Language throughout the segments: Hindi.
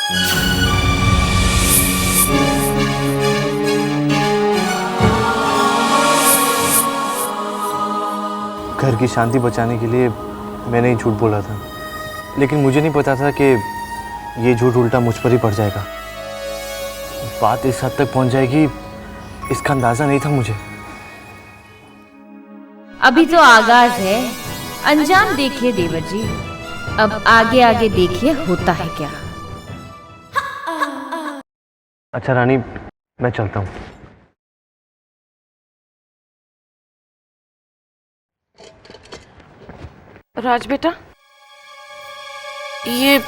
घर की शांति बचाने के लिए मैंने ही झूठ बोला था, लेकिन मुझे नहीं पता था कि ये झूठ उल्टा मुझ पर ही पड़ जाएगा। बात इस हद तक पहुंच जाएगी, इसका अंदाजा नहीं था मुझे। अभी तो आगाज है, अंजाम देखिए देवर जी। अब आगे आगे देखिए होता है क्या। अच्छा रानी, मैं चलता हूँ। राज बेटा, ये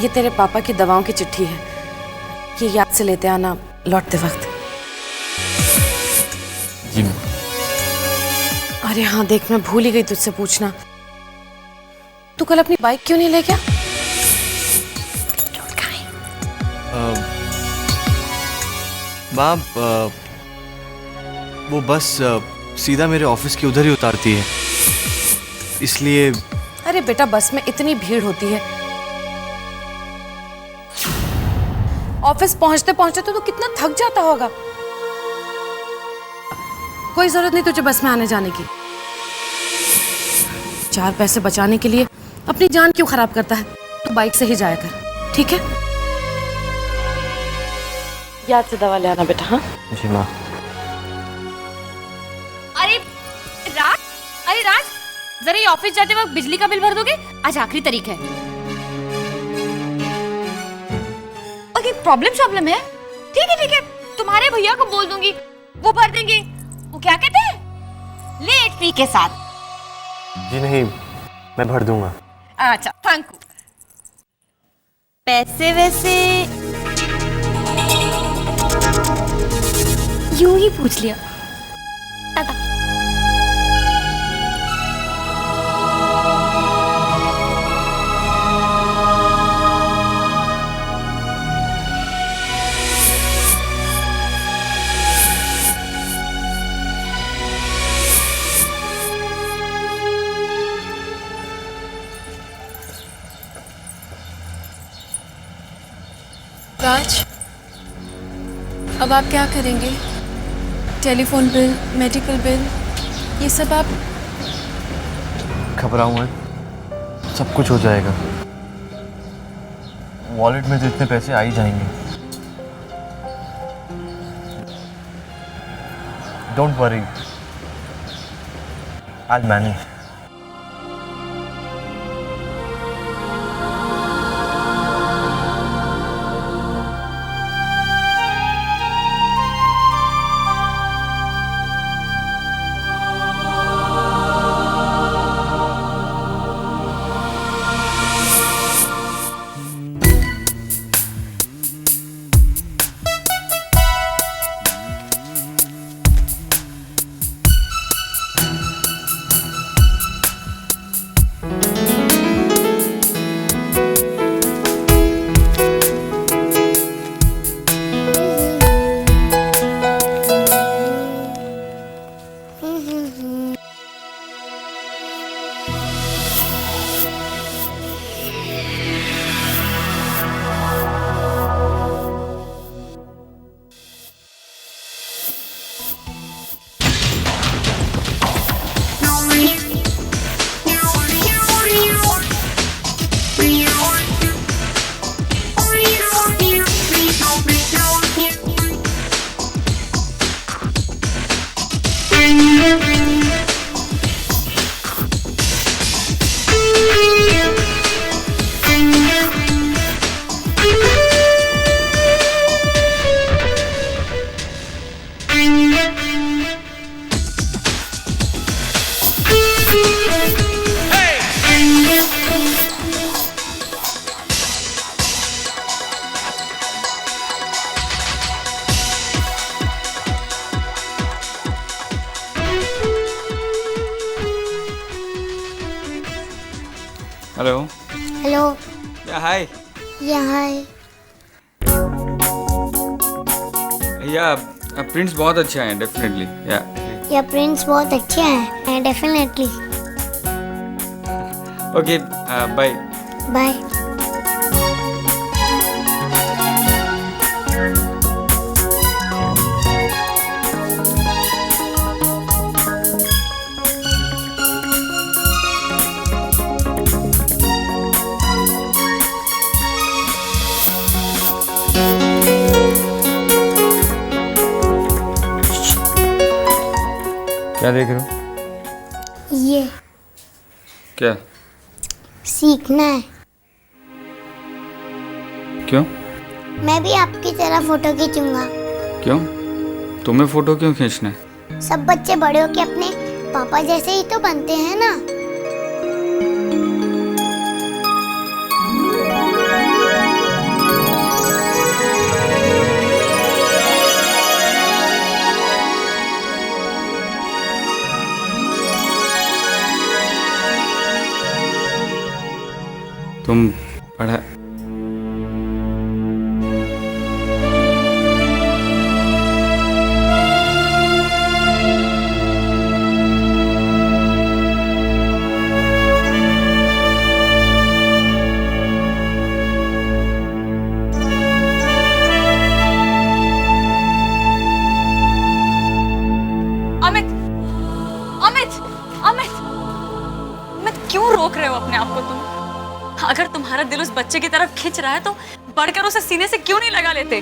तेरे पापा की दवाओं की चिट्ठी है। ये याद से लेते आना लौटते वक्त। जी। अरे हाँ देख, मैं भूल ही गई तुझसे पूछना, तू कल अपनी बाइक क्यों नहीं ले गया? बाप, वो बस सीधा मेरे ऑफिस के उधर ही उतारती है, इसलिए। अरे बेटा, बस में इतनी भीड़ होती है, ऑफिस पहुंचते पहुंचते तो कितना थक जाता होगा। कोई जरूरत नहीं तुझे बस में आने जाने की। 4 पैसे बचाने के लिए अपनी जान क्यों खराब करता है? तू बाइक से ही जाया कर, ठीक है? याद से दवा ले आना बेटा। हाँ जी माँ। अरे राज, जरा ये ऑफिस जाते वक्त बिजली का बिल भर दोगे? आज आखिरी तारीख है। और ये प्रॉब्लम है। ठीक है, तुम्हारे भैया को बोल दूंगी, वो भर देंगे। वो क्या कहते हैं, लेट फी के साथ। जी नहीं, मैं भर दूंगा। अच्छा, थैंक यू। पैसे वैसे यूं ही पूछ लिया। टाटा। राज, अब आप क्या करेंगे? टेलीफोन बिल, मेडिकल बिल, ये सब आप। घबराऊं मत, सब कुछ हो जाएगा। वॉलेट में तो इतने पैसे आ ही जाएंगे। Don't worry, I will manage. Hello. Hello. या हाय। या हाय। या प्रिंट्स बहुत अच्छे हैं, डेफिनेटली। या प्रिंट्स बहुत अच्छे हैं, डेफिनेटली। Okay, bye. बाय। क्या देख रहे हो? ये क्या? सीखना है। क्यों? मैं भी आपकी तरह फोटो खींचूंगा। क्यों? तुम्हें फोटो क्यों खींचना है? सब बच्चे बड़े होके अपने पापा जैसे ही तो बनते हैं ना। तुम पढ़ा अमित, अमित, अमित, अमित क्यों रोक रहे हो अपने आप को तुम? अगर तुम्हारा दिल उस बच्चे की तरफ खिंच रहा है तो बढ़कर उसे सीने से क्यों नहीं लगा लेते?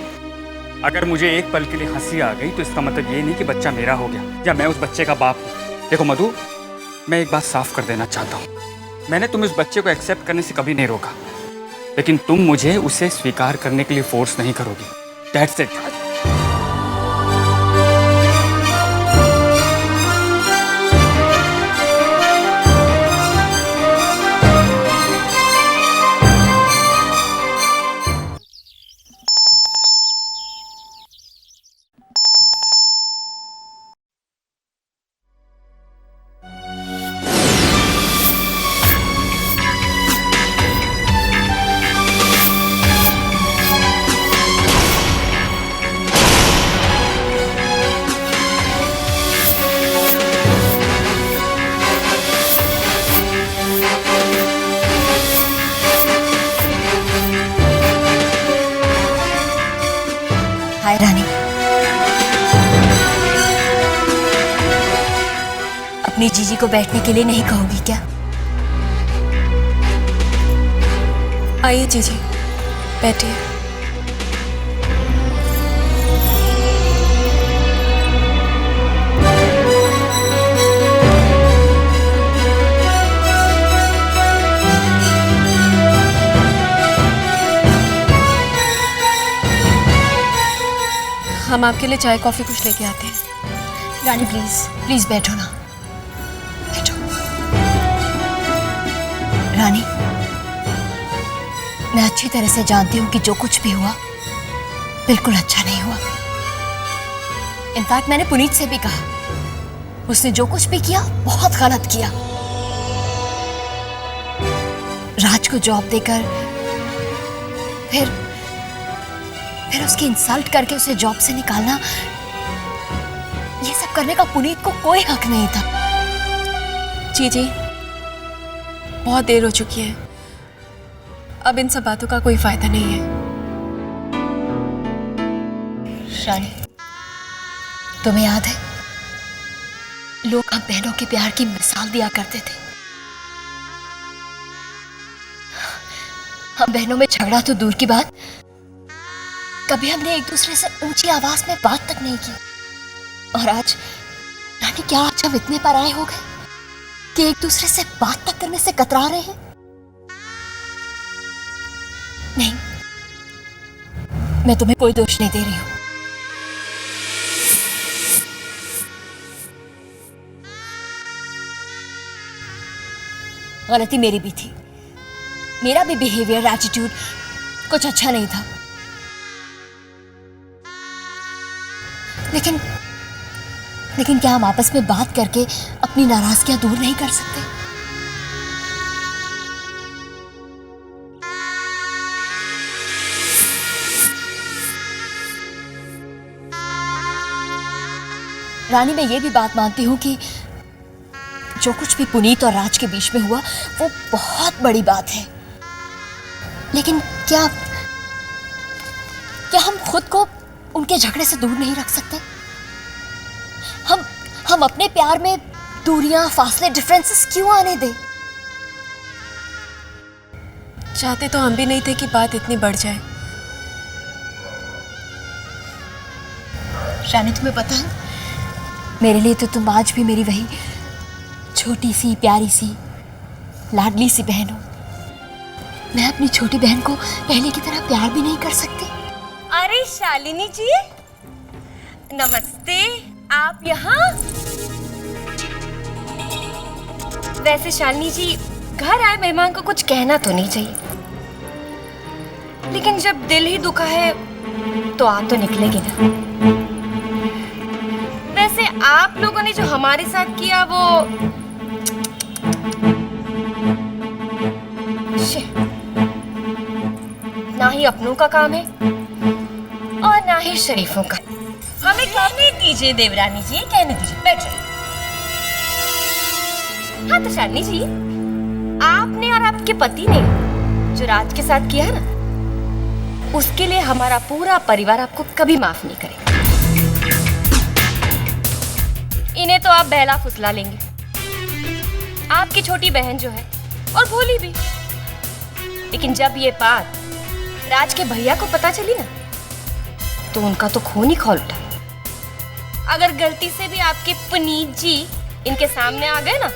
अगर मुझे एक पल के लिए हंसी आ गई तो इसका मतलब ये नहीं कि बच्चा मेरा हो गया या मैं उस बच्चे का बाप हूँ। देखो मधु, मैं एक बात साफ कर देना चाहता हूँ। मैंने तुम्हें उस बच्चे को एक्सेप्ट करने से कभी नहीं रोका, लेकिन तुम मुझे उसे स्वीकार करने के लिए फोर्स नहीं करोगी। That's it. हाय रानी, अपनी जीजी को बैठने के लिए नहीं कहोगी क्या? आइए जीजी, बैठिए। हम आपके लिए चाय कॉफी कुछ लेके आते हैं। रानी प्लीज प्लीज बैठो ना, बैठो। रानी, मैं अच्छी तरह से जानती हूँ कि जो कुछ भी हुआ बिल्कुल अच्छा नहीं हुआ। इनफैक्ट मैंने पुनीत से भी कहा, उसने जो कुछ भी किया बहुत गलत किया। राज को जॉब देकर फिर उसकी इंसल्ट करके उसे जॉब से निकालना, ये सब करने का पुनीत को कोई हक नहीं था। जीजी, बहुत देर हो चुकी है, अब इन सब बातों का कोई फायदा नहीं है। रानी, तुम्हें याद है लोग हम बहनों के प्यार की मिसाल दिया करते थे। हम बहनों में झगड़ा तो दूर की बात, कभी हमने एक दूसरे से ऊंची आवाज में बात तक नहीं की। और आज रानी, क्या आज हम इतने पराये हो गए कि एक दूसरे से बात तक करने से कतरा रहे हैं? नहीं, मैं तुम्हें कोई दोष नहीं दे रही हूं। गलती मेरी भी थी, मेरा भी बिहेवियर, एटीट्यूड कुछ अच्छा नहीं था। लेकिन क्या हम आपस में बात करके अपनी नाराजगियां दूर नहीं कर सकते? रानी, मैं ये भी बात मानती हूं कि जो कुछ भी पुनीत और राज के बीच में हुआ वो बहुत बड़ी बात है। लेकिन क्या हम खुद को उनके झगड़े से दूर नहीं रख सकते? हम अपने प्यार में दूरियां, फासले, डिफरेंसेस क्यों आने दें? चाहते तो हम भी नहीं थे कि बात इतनी बढ़ जाए। रानी, तुम्हें पता है मेरे लिए तो तुम आज भी मेरी वही छोटी सी प्यारी सी लाडली सी बहन हो। मैं अपनी छोटी बहन को पहले की तरह प्यार भी नहीं कर सकती। अरे शालिनी जी, नमस्ते। आप यहाँ? वैसे शालिनी जी, घर आए मेहमान को कुछ कहना तो नहीं चाहिए, लेकिन जब दिल ही दुखा है तो आ तो निकलेगी ना। वैसे आप लोगों ने जो हमारे साथ किया वो ना ही अपनों का काम है और ना ही शरीफों का। हमें कहने दीजिए देवरानी जी, कहने दीजिए, बैठ जाइए। हाँ तो शालिनी जी, आपने और आपके पति ने जो राज के साथ किया है ना, उसके लिए हमारा पूरा परिवार आपको कभी माफ नहीं करेगा। इन्हें तो आप बहला फुसला लेंगे, आपकी छोटी बहन जो है, और भोली भी, लेकिन जब ये बात राज के भैया को पता चली ना, तो उनका तो खून ही खौल उठा। अगर गलती से भी आपके पुनीत जी इनके सामने आ गए ना,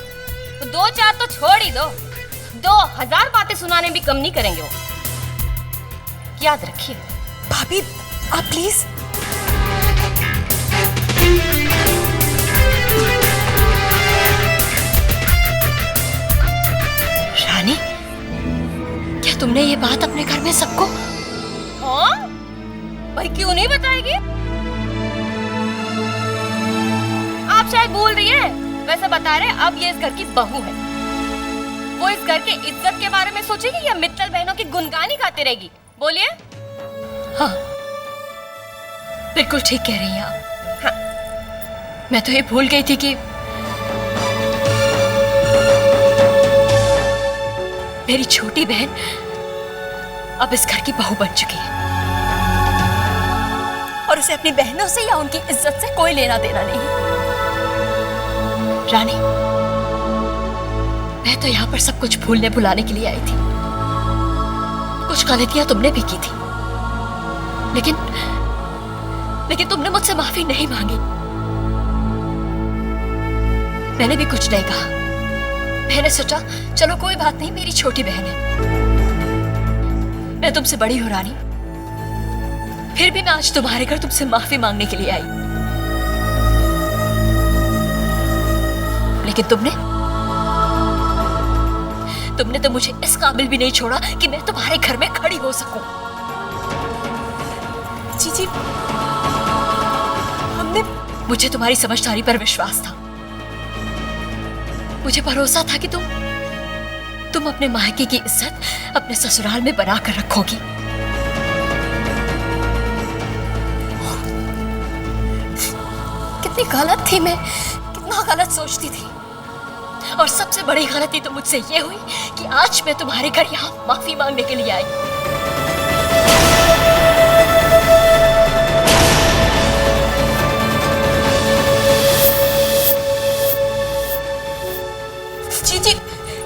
तो 2-4 तो छोड़ ही दो, 2000 बातें सुनाने भी कम नहीं करेंगे वो, याद रखिए। भाभी आप प्लीज। रानी, क्या तुमने ये बात अपने घर में सबको? हाँ भाई, क्यों नहीं बताएगी? आप शायद भूल रही है, वैसे बता रहे अब ये इस घर की बहू है। वो इस घर के इज्जत के बारे में सोचेगी या मित्तल बहनों की गुनगानी गाती रहेगी? बोलिए। हाँ, बिल्कुल ठीक कह रही हैं आप। हाँ। मैं तो ये भूल गई थी कि मेरी छोटी बहन अब इस घर की बहू बन चुकी है और उसे अपनी बहनों से या उनकी इज्जत से कोई लेना देना नहीं। रानी, मैं तो यहाँ पर सब कुछ भूलने भुलाने के लिए आई थी। कुछ गलतियां तुमने भी की थी, लेकिन तुमने मुझसे माफी नहीं मांगी। मैंने भी कुछ नहीं कहा। मैंने सोचा चलो कोई बात नहीं, मेरी छोटी बहन है, मैं तुमसे बड़ी हूं रानी, फिर भी मैं आज तुम्हारे घर तुमसे माफी मांगने के लिए आई। लेकिन तुमने तो मुझे इस काबिल भी नहीं छोड़ा कि मैं तुम्हारे घर में खड़ी हो सकूं। जी मुझे तुम्हारी समझदारी पर विश्वास था। मुझे भरोसा था कि तुम अपने मायके की इज्जत अपने ससुराल में बना कर रखोगी। कितनी गलत थी मैं, कितना गलत सोचती थी। और सबसे बड़ी गलती तो मुझसे ये हुई कि आज मैं तुम्हारे घर यहाँ माफी मांगने के लिए आई।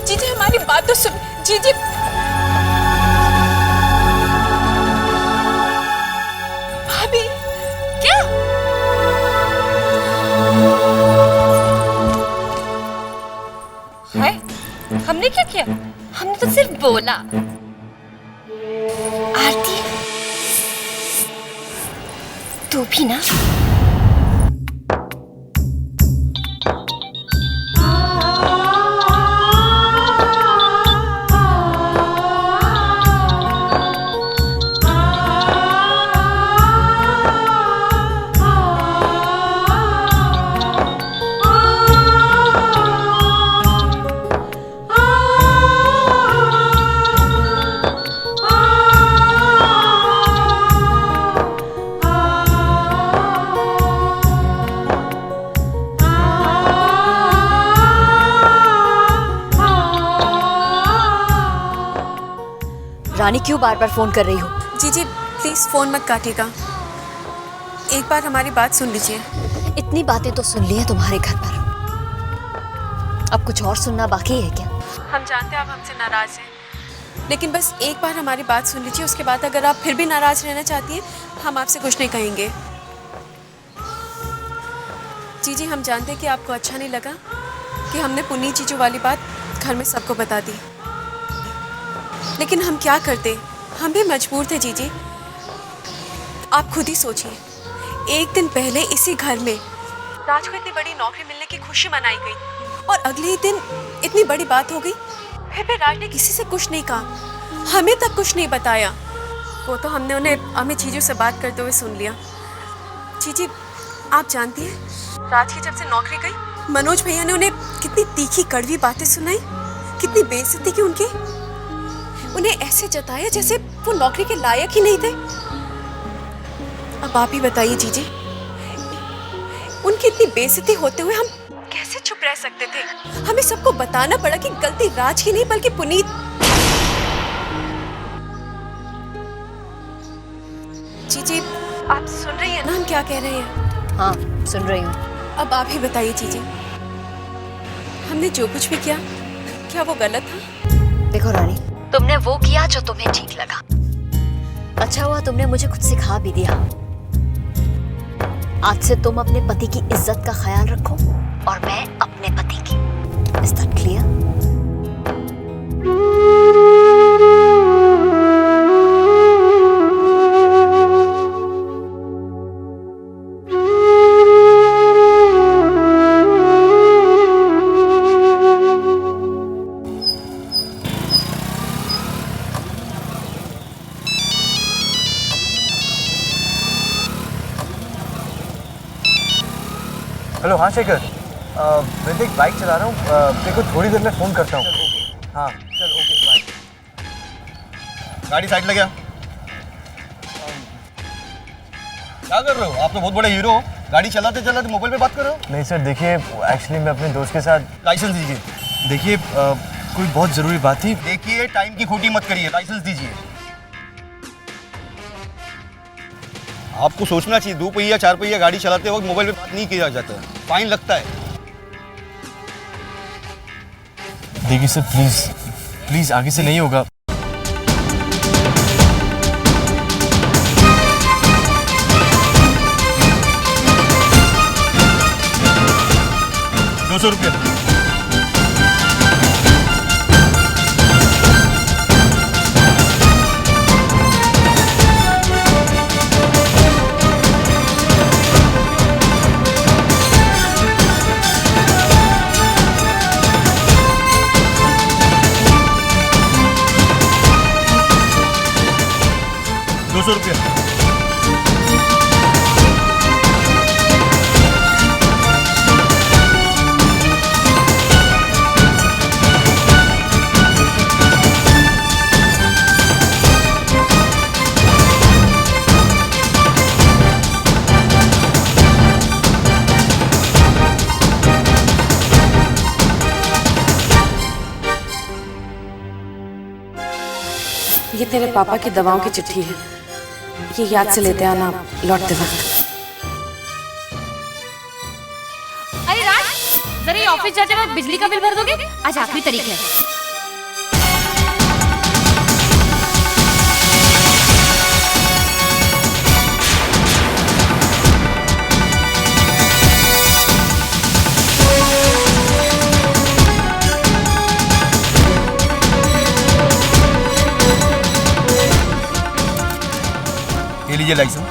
जी हमारी बात तो सुन। जी भाभी, क्या? है? हमने क्या किया? हमने तो सिर्फ बोला। आरती, तू भी ना? रानी, क्यों बार बार फोन कर रही हो? जी प्लीज फोन मत काटिएगा, एक बार हमारी बात सुन लीजिए। इतनी बातें तो सुन ली है तुम्हारे घर पर, अब कुछ और सुनना बाकी है क्या? हम जानते हैं आप हमसे नाराज हैं, लेकिन बस एक बार हमारी बात सुन लीजिए। उसके बाद अगर आप फिर भी नाराज रहना चाहती हैं, हम आपसे कुछ नहीं कहेंगे। जीजी हम जानते हैं कि आपको अच्छा नहीं लगा कि हमने पुनीत जीजू वाली बात घर में सबको बता दी, लेकिन हम क्या करते, हम भी मजबूर थे जीजी। आप खुद ही सोचिए, एक दिन पहले इसी घर में राज को इतनी बड़ी नौकरी मिलने की खुशी मनाई गई और अगले ही दिन इतनी बड़ी बात हो गई। फिर भी राज ने किसी से कुछ नहीं कहा, हमें तक कुछ नहीं बताया। वो तो हमने उन्हें अमित जीजू से बात करते हुए सुन लिया। जीजी आप जानती हैं, राज की जब से नौकरी गई, मनोज भैया ने उन्हें कितनी तीखी कड़वी बातें सुनाई, कितनी बेइज्जती की उनकी, उन्हें ऐसे जताया जैसे वो नौकरी के लायक ही नहीं थे। अब आप ही बताइए जीजी, उनकी इतनी बेइज्जती होते हुए हम कैसे चुप रह सकते थे? हमें सबको बताना पड़ा कि गलती राज की नहीं बल्कि पुनीत। जीजी आप सुन रही हैं ना हम क्या कह रहे हैं? हाँ सुन रही हूँ। अब आप ही बताइए जीजी, हमने जो कुछ भी किया क्या वो गलत था? देखो रानी, तुमने वो किया जो तुम्हें ठीक लगा। अच्छा हुआ तुमने मुझे कुछ सिखा भी दिया। आज से तुम अपने पति की इज्जत का ख्याल रखो और मैं अपने पति की। Is that clear? हेलो, हाँ शेखर, मैं देख बाइक चला रहा हूँ, तेरे को थोड़ी देर में फ़ोन करता हूँ। हाँ चल, ओके बाय। गाड़ी साइड लगे। क्या कर रहे हो? आप तो बहुत बड़े हीरो हो, गाड़ी चलाते चलाते मोबाइल पे बात कर रहे हो। नहीं सर, देखिए एक्चुअली मैं अपने दोस्त के साथ। लाइसेंस दीजिए। देखिए कोई बहुत ज़रूरी बात थी। देखिए टाइम की खोटी मत करिए, लाइसेंस दीजिए। आपको सोचना चाहिए, 2 पहिया 4 पहिया गाड़ी चलाते वक्त मोबाइल पे बात नहीं किया जाता है, फाइन लगता है। देखिए सर, प्लीज़ आगे से नहीं होगा। ₹200। ₹200। ये तेरे पापा की दवाओं की चिट्ठी है, ये याद से लेते आना लौटते वक्त। अरे राज, जरा ये ऑफिस जाते वक्त बिजली का बिल भर दोगे? आज आखिरी तारीख है। ये लीजिए लाइसेंस।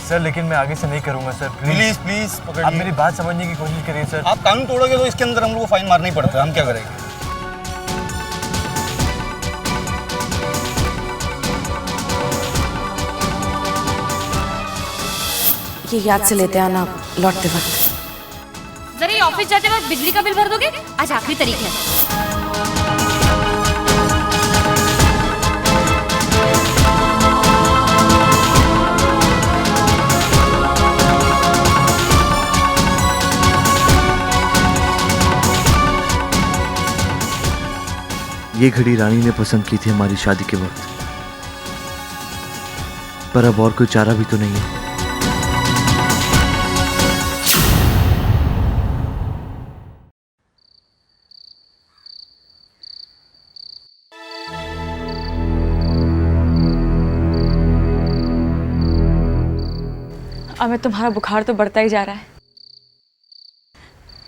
सर लेकिन मैं आगे से नहीं करूँगा सर, प्लीज प्लीज आप पकड़िए। मेरी बात समझने की कोशिश करिए सर। आप कानून तोड़ोगे तो इसके अंदर हम लोग को फाइन मारना ही पड़ता है, हम क्या करेंगे? ये याद से लेते आना लौटते वक्त। जरा ये ऑफिस जाते वक्त बिजली का बिल भर दोगे? आज आखिरी तारीख है। ये घड़ी रानी ने पसंद की थी हमारी शादी के वक्त, पर अब और कोई चारा भी तो नहीं है। अमित, तुम्हारा बुखार तो बढ़ता ही जा रहा है।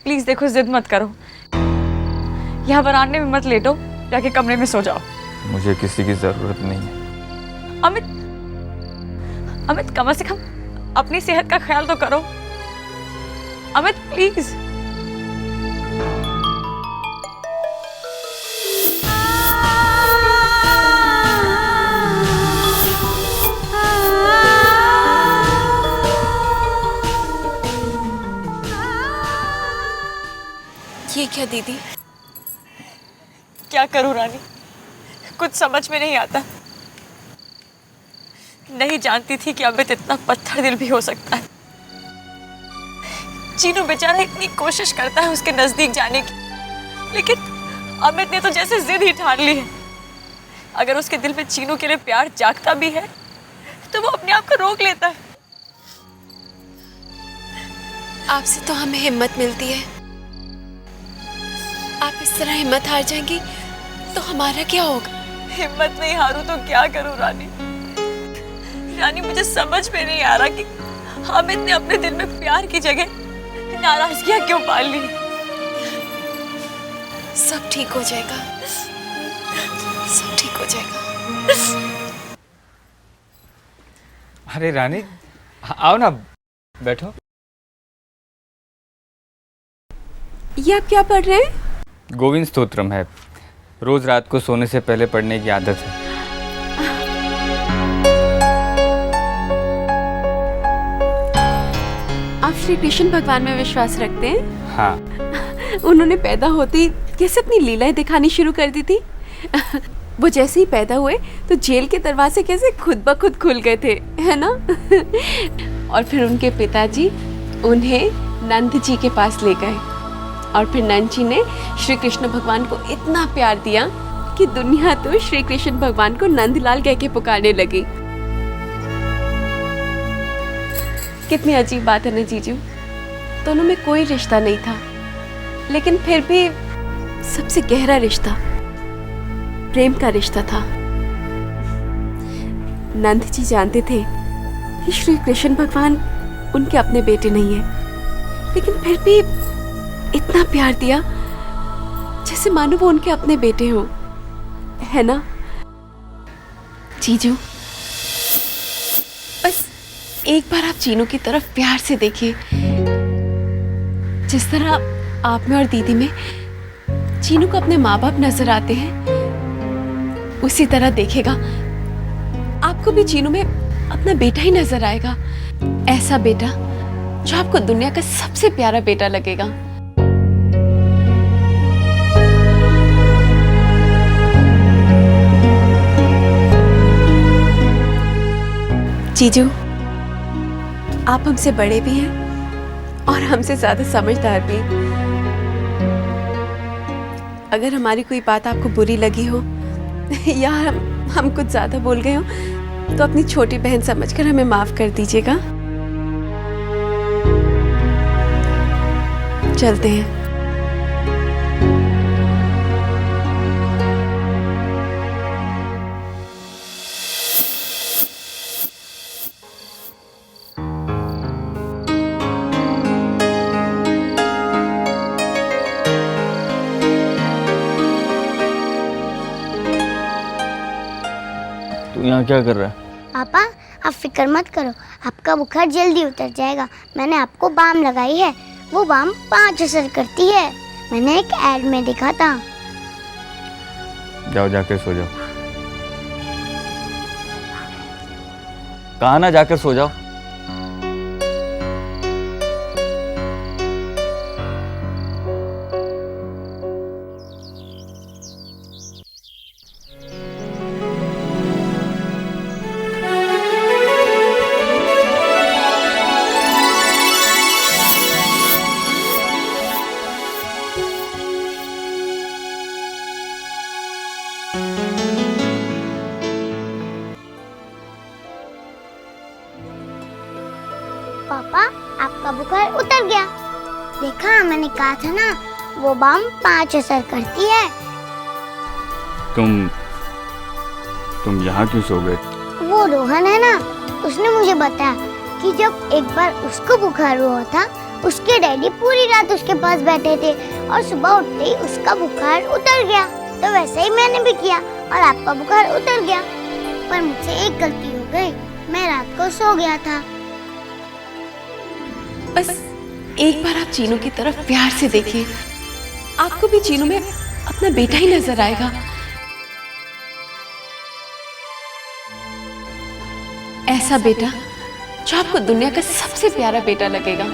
प्लीज देखो, जिद मत करो, यहाँ वरांडे में मत लेटो, जाके कमरे में सो जाओ। मुझे किसी की जरूरत नहीं है। अमित, अमित कम से कम अपनी सेहत का ख्याल तो करो। अमित प्लीज। ये क्या दीदी? क्या करूं रानी, कुछ समझ में नहीं आता। नहीं जानती थी कि अमित इतना पत्थर दिल भी हो सकता है। चीनू बेचारा इतनी कोशिश करता है उसके नजदीक जाने की, लेकिन अमित ने तो जैसे जिद ही ठान ली है। अगर उसके दिल में चीनू के लिए प्यार जागता भी है तो वो अपने आप को रोक लेता है। आपसे तो हमें हिम्मत मिलती है, आप इस तरह हिम्मत हार जाएंगी तो हमारा क्या होगा? हिम्मत नहीं हारूं तो क्या करूं रानी? रानी मुझे समझ में नहीं आ रहा कि अमित ने अपने दिल में प्यार की जगह नाराजगियां क्यों पाल ली। सब ठीक हो जाएगा, सब ठीक हो जाएगा। अरे रानी, आओ ना, बैठो। ये आप क्या पढ़ रहे हैं? गोविंद स्तोत्रम है, रोज रात को सोने से पहले पढ़ने की आदत है। आप श्री कृष्ण भगवान में विश्वास रखते हैं? हाँ। उन्होंने पैदा होते ही कैसे अपनी लीलाएं दिखानी शुरू कर दी थी। वो जैसे ही पैदा हुए तो जेल के दरवाजे कैसे खुद ब खुद खुल गए थे, है ना? और फिर उनके पिताजी उन्हें नंद जी के पास ले गए और फिर नंद जी ने श्री कृष्ण भगवान को इतना प्यार दिया कि दुनिया तो श्री कृष्ण भगवान को नंदलाल कह के पुकारने लगी। कितनी अजीब बात है ना जीजू, दोनों में कोई रिश्ता नहीं था, लेकिन फिर भी सबसे गहरा रिश्ता प्रेम का रिश्ता था। नंद जी जानते थे कि श्री कृष्ण भगवान उनके अपने बेटे नहीं है, लेकिन फिर भी इतना प्यार दिया जैसे मानो वो उनके अपने बेटे हों, है ना जीजू? बस एक बार आप चीनू की तरफ प्यार से देखिए, जिस तरह आप में और दीदी में चीनू को अपने माँ बाप नजर आते हैं, उसी तरह देखेगा आपको भी चीनू में अपना बेटा ही नजर आएगा। ऐसा बेटा जो आपको दुनिया का सबसे प्यारा बेटा लगेगा। जीजू, आप हमसे बड़े भी हैं और हमसे ज्यादा समझदार भी। अगर हमारी कोई बात आपको बुरी लगी हो या हम कुछ ज्यादा बोल गए हो तो अपनी छोटी बहन समझकर हमें माफ कर दीजिएगा। चलते हैं। तू यहाँ क्या कर रहा है? पापा आप फिक्र मत करो, आपका बुखार जल्दी उतर जाएगा। मैंने आपको बाम लगाई है, वो बाम 5 असर करती है। मैंने एक ऐड में देखा था। जाओ जाकर सो जाओ। कहा ना जाकर सो जाओ। पापा आपका बुखार उतर गया। देखा, मैंने कहा था ना, वो बाम 5 असर करती है। तुम यहाँ क्यों सो गए? वो रोहन है ना, उसने मुझे बताया कि जब एक बार उसको बुखार हुआ था, उसके डैडी पूरी रात उसके पास बैठे थे और सुबह उठते ही उसका बुखार उतर गया। तो वैसे ही मैंने भी किया और आपका बुखार उतर गया। पर मुझसे एक गलती हो गई, मैं रात को सो गया था। बस एक बार आप चीनू की तरफ प्यार से देखिए, आपको भी चीनू में अपना बेटा ही नजर आएगा। ऐसा बेटा जो आपको दुनिया का सबसे प्यारा बेटा लगेगा।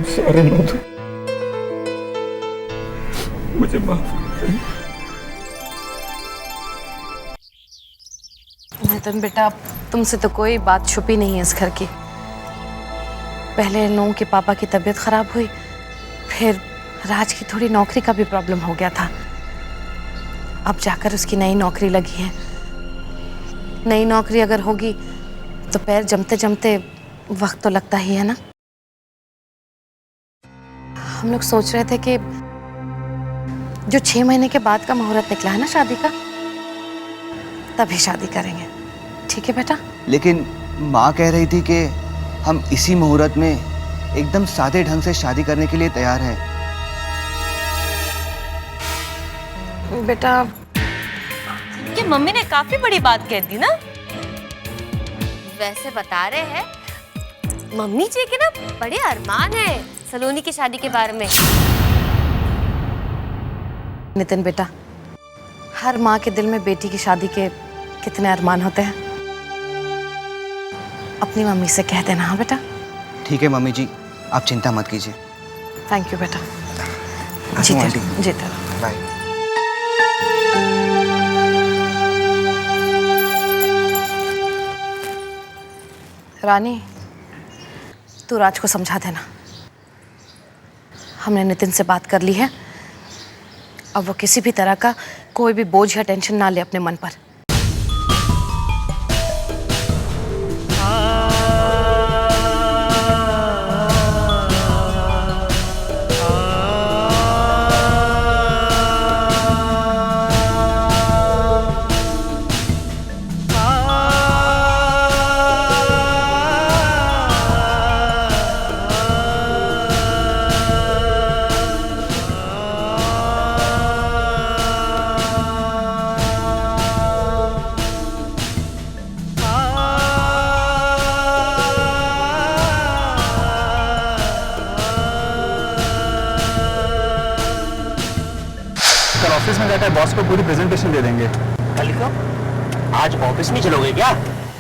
सॉरी मधु, मुझे माफ कर। नितिन बेटा, तुमसे तो कोई बात छुपी नहीं है इस घर की। पहले नू के पापा की तबीयत खराब हुई, फिर राज की थोड़ी नौकरी का भी प्रॉब्लम हो गया था। अब जाकर उसकी नई नौकरी लगी है। नई नौकरी अगर होगी तो पैर जमते जमते वक्त तो लगता ही है ना। हम लोग सोच रहे थे कि जो 6 महीने के बाद का मुहूर्त निकला है ना शादी का, तभी शादी करेंगे। ठीक है बेटा? लेकिन माँ कह रही थी कि हम इसी मुहूर्त में एकदम सादे ढंग से शादी करने के लिए तैयार हैं। बेटा, ये मम्मी ने काफी बड़ी बात कह दी ना। वैसे बता रहे हैं मम्मी जी के ना बड़े अरमान है सलोनी की शादी के बारे में। नितिन बेटा, हर माँ के दिल में बेटी की शादी के कितने अरमान होते हैं। अपनी मम्मी से कह देना। हाँ बेटा? ठीक है मम्मी जी, आप चिंता मत कीजिए। थैंक यू बेटा। जीते बाय। रानी, तू राज को समझा देना। हमने नितिन से बात कर ली है। अब वो किसी भी तरह का कोई भी बोझ या टेंशन ना ले अपने मन पर। ऑफिस में जाकर बॉस को पूरी प्रेजेंटेशन दे देंगे। कल को आज ऑफिस में चलोगे क्या?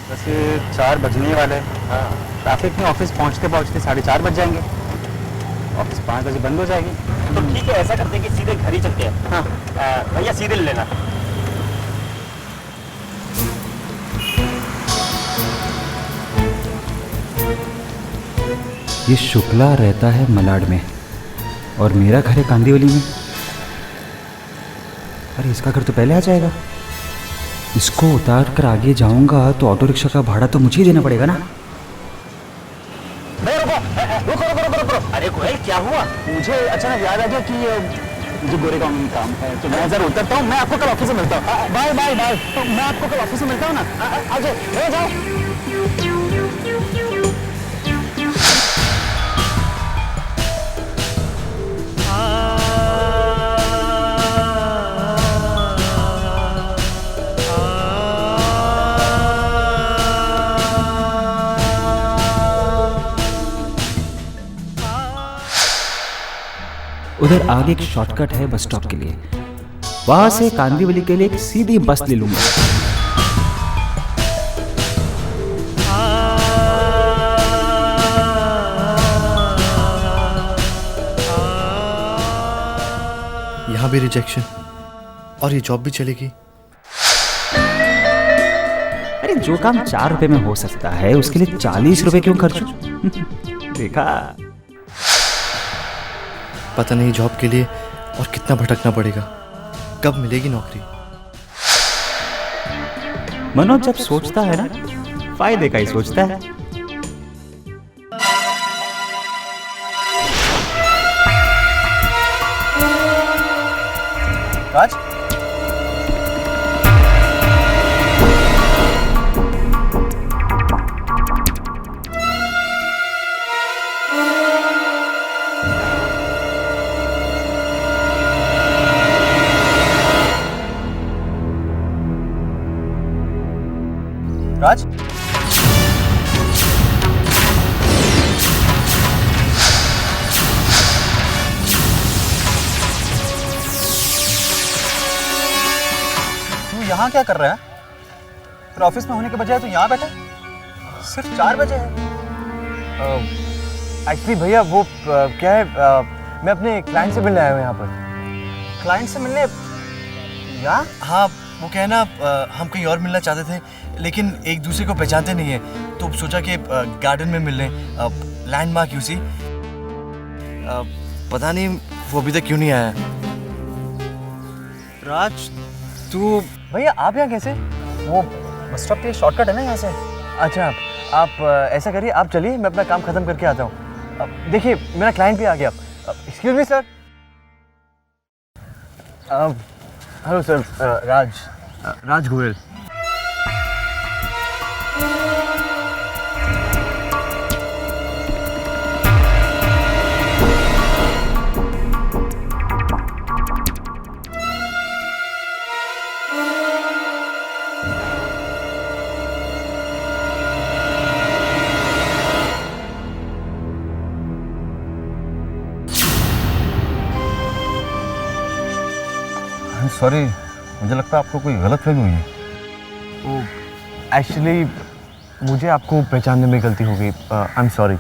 वैसे 4 बजने वाले। हाँ, ट्रैफिक में ऑफिस पहुंचते पहुंचते 4:30 बज जाएंगे। ऑफिस 5 बजे बंद हो जाएगी। तो ठीक है, ऐसा करते हैं कि सीधे घर ही चलते हैं। हाँ भैया, सीधे ले लेना। ये शुक्ला रहता है मलाड में और मेरा घर है कांदीवली में। अरे इसका घर तो पहले आ जाएगा। इसको उतार कर आगे जाऊंगा तो ऑटो रिक्शा का भाड़ा तो मुझे ही देना पड़ेगा ना। रुको। अरे कोयल, क्या हुआ? मुझे अचानक याद आ गया कि मुझे गोरेगांव में काम है, तो मैं जरा उतरता हूँ। मैं आपको कल ऑफिस में मिलता हूँ। Bye bye bye. तो मैं आपको कल ऑफिस में मिलता हूँ ना। आ जाओ। उधर आगे एक शॉर्टकट है बस स्टॉप के लिए, वहां से कांदीवली के लिए एक सीधी बस ले लूंगा। यहाँ भी रिजेक्शन। और ये जॉब भी चलेगी। अरे जो काम 4 रुपए में हो सकता है उसके लिए 40 रुपए क्यों खर्च? देखा? पता नहीं जॉब के लिए और कितना भटकना पड़ेगा, कब मिलेगी नौकरी। मनोज जब सोचता है ना, फायदे का ही सोचता है। राज, राज, तू यहाँ क्या कर रहा है? फिर ऑफिस में होने के बजाय तू यहाँ बैठा? सिर्फ 4 बजे है। एक्चुअली भैया वो क्या है, मैं अपने क्लाइंट से मिलने आया हूँ यहाँ पर। क्लाइंट से मिलने यहाँ? हाँ, वो क्या है ना, हम कहीं और मिलना चाहते थे लेकिन एक दूसरे को पहचानते नहीं है, तो सोचा कि गार्डन में मिल लें, लैंडमार्क यूसी। पता नहीं वो अभी तक क्यों नहीं आया। राज, तू भैया आप यहाँ कैसे? वो बस स्टॉप के लिए शॉर्टकट है ना यहाँ से। अच्छा, आप ऐसा करिए, आप चलिए, मैं अपना काम ख़त्म करके आता हूँ। देखिए मेरा क्लाइंट भी आ गया। Excuse me sir. Hello sir, Raj Goyal. Sorry, मुझे लगता है आपको कोई गलतफहमी हुई है। एक्चुअली मुझे आपको पहचानने में गलती हो गई। I am sorry.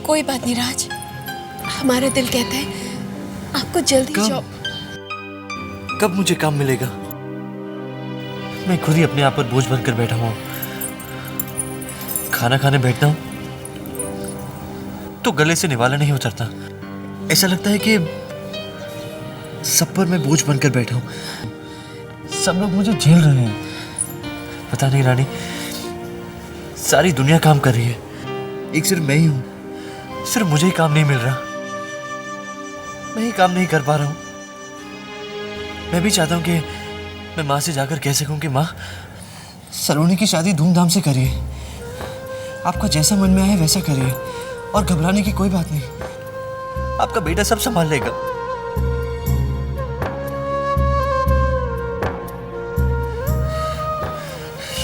कोई बात नहीं राज, हमारा दिल कहता है आपको जल्दी जॉब। कब मुझे काम मिलेगा? मैं खुद ही अपने आप पर बोझ बनकर बैठा हूँ। खाना खाने बैठता हूँ तो गले से निवाला नहीं उतरता। ऐसा लगता है कि सब पर मैं बोझ बनकर बैठा हूँ। सब लोग मुझे झेल रहे हैं। पता नहीं रानी, सारी दुनिया काम कर रही है, एक सिर्फ मैं ही हूँ। सिर्फ मुझे ही काम नहीं मिल रहा, मैं ही काम नहीं कर पा रहा हूँ। मैं भी चाहता हूँ कि मैं माँ से जाकर कह सकूँ कि माँ, सलोनी की शादी धूमधाम से करिए, आपका जैसा मन में आए वैसा करिए, और घबराने की कोई बात नहीं, आपका बेटा सब संभाल लेगा।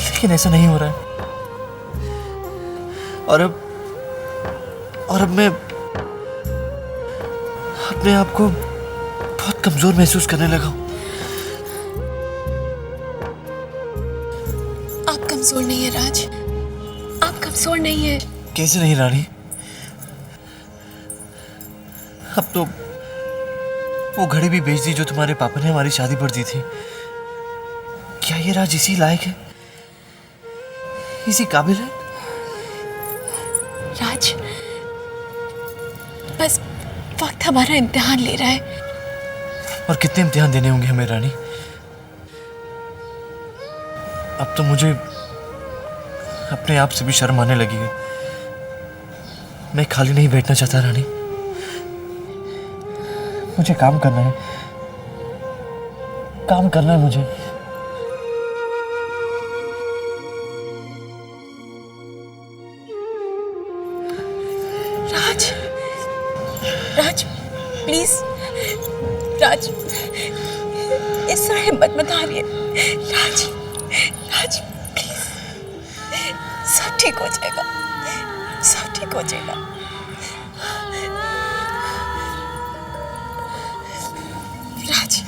लेकिन ऐसा नहीं हो रहा है, और अब मैं अपने आप को बहुत कमजोर महसूस करने लगा हूं। आप कमजोर नहीं है राज, आप कमजोर नहीं है। कैसे नहीं रानी? अब तो वो घड़ी भी बेच दी जो तुम्हारे पापा ने हमारी शादी पर दी थी। क्या ये राज इसी लायक है, इसी काबिल है? राज, बस वक्त हमारा इम्तिहान ले रहा है। और कितने इम्तिहान देने होंगे हमें रानी? अब तो मुझे अपने आप से भी शर्म आने लगी है। मैं खाली नहीं बैठना चाहता रानी, मुझे काम करना है, काम करना है मुझे। प्लीज राज, इस तरह हिम्मत मत हारिए। राज राज प्लीज, सब ठीक हो जाएगा, सब ठीक हो जाएगा। राज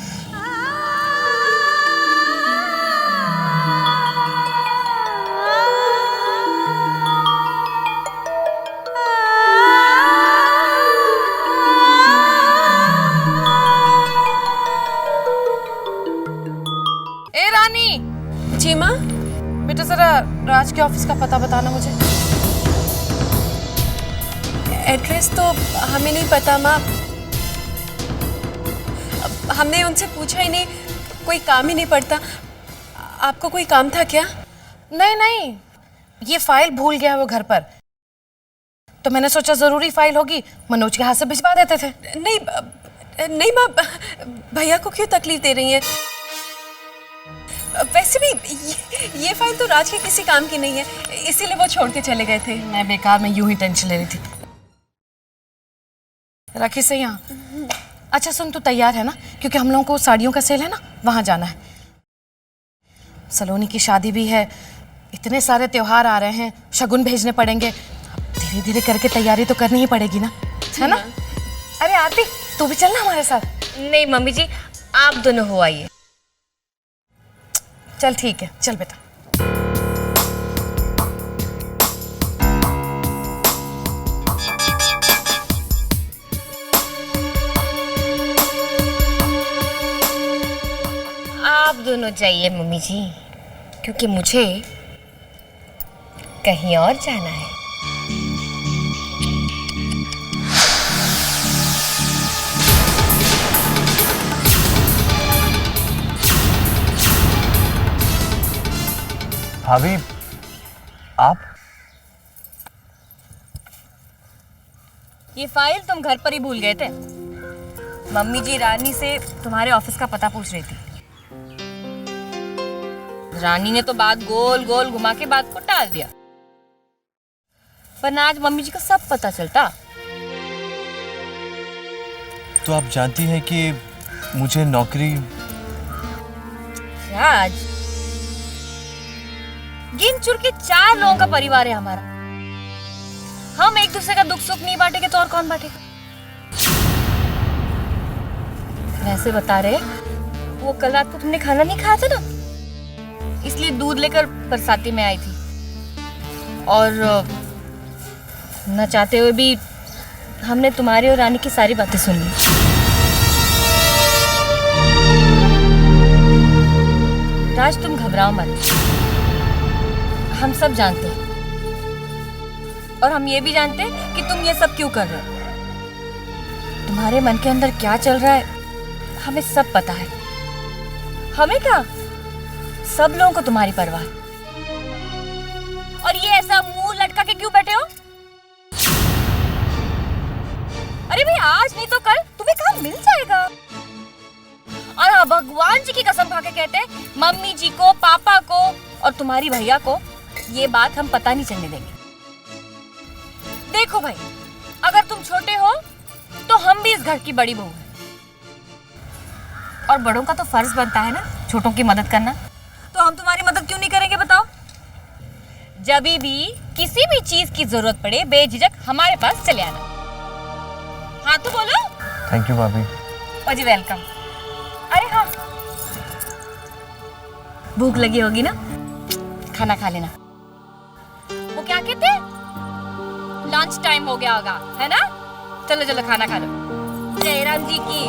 ए रानी। जी माँ। बेटा जरा राज के ऑफिस का पता बताना मुझे। एड्रेस तो हमें नहीं पता माँ, हमने उनसे पूछा ही नहीं, कोई काम ही नहीं पड़ता। आपको कोई काम था क्या? नहीं नहीं, ये फाइल भूल गया वो घर पर, तो मैंने सोचा जरूरी फाइल होगी, मनोज के हाथ से भिजवा देते थे। नहीं नहीं माँ, भैया को क्यों तकलीफ दे रही हैं? वैसे भी ये फाइल तो राज के किसी काम की नहीं है, इसीलिए वो छोड़ के चले गए थे। मैं बेकार में यूं ही टेंशन ले रही थी। रखी से यहाँ। अच्छा सुन, तू तैयार है ना? क्योंकि हम लोगों को साड़ियों का सेल है ना, वहां जाना है। सलोनी की शादी भी है, इतने सारे त्योहार आ रहे हैं, शगुन भेजने पड़ेंगे। धीरे धीरे करके तैयारी तो करनी ही पड़ेगी ना, है ना? अरे आरती, तू भी चलना हमारे साथ। नहीं मम्मी जी, आप दोनों हो आइए। चल ठीक है, चल बेटा। आप दोनों जाइए मम्मी जी, क्योंकि मुझे कहीं और जाना है। भाभी, आप? ये फाइल तुम घर पर ही भूल गए थे। मम्मी जी रानी से तुम्हारे ऑफिस का पता पूछ रही थी। रानी ने तो बात गोल गोल घुमा के बात को टाल दिया, पर आज मम्मी जी को सब पता चलता। तो आप जानती हैं कि मुझे नौकरी। राज, गिन चुन के 4 लोगों का परिवार है हमारा। हम एक दूसरे का दुख सुख नहीं बांटेंगे तो और कौन बांटेगा? वैसे बता रहे, वो कल रात को तुमने खाना नहीं खाया था ना, इसलिए दूध लेकर बरसाती में आई थी, और न चाहते हुए भी हमने तुम्हारी और रानी की सारी बातें सुन ली। राज, तुम घबराओ मत, हम सब जानते हैं, और हम ये भी जानते हैं कि तुम ये सब क्यों कर रहे हो। तुम्हारे मन के अंदर क्या चल रहा है हमें सब पता है। हमें क्या, सब लोगों को तुम्हारी परवाह। और ये ऐसा मुंह लटका के क्यों बैठे हो? अरे भाई, आज नहीं तो कल तुम्हें काम मिल जाएगा। और हाँ, भगवान जी की कसम खा के कहते हैं, मम्मी जी को, पापा को और तुम्हारी भैया को ये बात हम पता नहीं चलने देंगे। देखो भाई, अगर तुम छोटे हो तो हम भी इस घर की बड़ी बहू हैं, और बड़ों का तो फर्ज बनता है ना छोटों की मदद करना। तो हम तुम्हारी मदद क्यों नहीं करेंगे बताओ? जब भी किसी भी चीज की जरूरत पड़े, बेझिझक हमारे पास चले आना। हाँ तो बोलो। थैंक यू भाभी। ओ जी, वेलकम। अरे हाँ, भूख लगी होगी ना, खाना खा लेना। वो क्या कहते हैं, लंच टाइम हो गया होगा, है ना? चलो चलो खाना खा लो। जयराम जी की